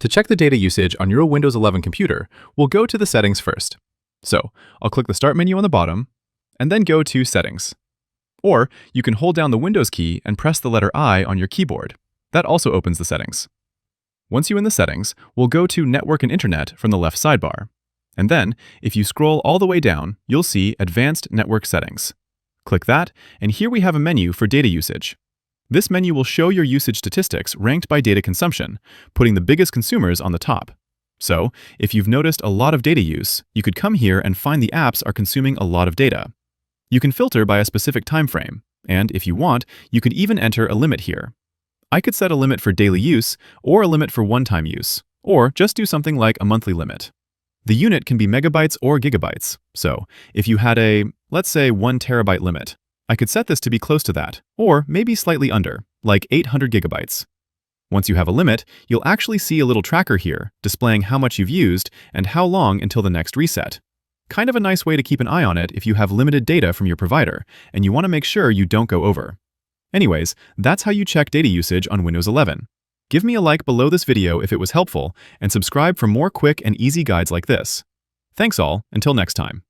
To check the data usage on your Windows 11 computer, we'll go to the settings first. So, I'll click the Start menu on the bottom, and then go to Settings. Or, you can hold down the Windows key and press the letter I on your keyboard. That also opens the settings. Once you're in the settings, we'll go to Network and Internet from the left sidebar. And then, if you scroll all the way down, you'll see Advanced Network Settings. Click that, and here we have a menu for data usage. This menu will show your usage statistics ranked by data consumption, putting the biggest consumers on the top. So, if you've noticed a lot of data use, you could come here and find the apps are consuming a lot of data. You can filter by a specific time frame, and if you want, you could even enter a limit here. I could set a limit for daily use, or a limit for one-time use, or just do something like a monthly limit. The unit can be megabytes or gigabytes, so if you had a, let's say, 1 terabyte limit, I could set this to be close to that, or maybe slightly under, like 800 gigabytes. Once you have a limit, you'll actually see a little tracker here, displaying how much you've used and how long until the next reset. Kind of a nice way to keep an eye on it if you have limited data from your provider, and you want to make sure you don't go over. Anyways, that's how you check data usage on Windows 11. Give me a like below this video if it was helpful, and subscribe for more quick and easy guides like this. Thanks all, until next time.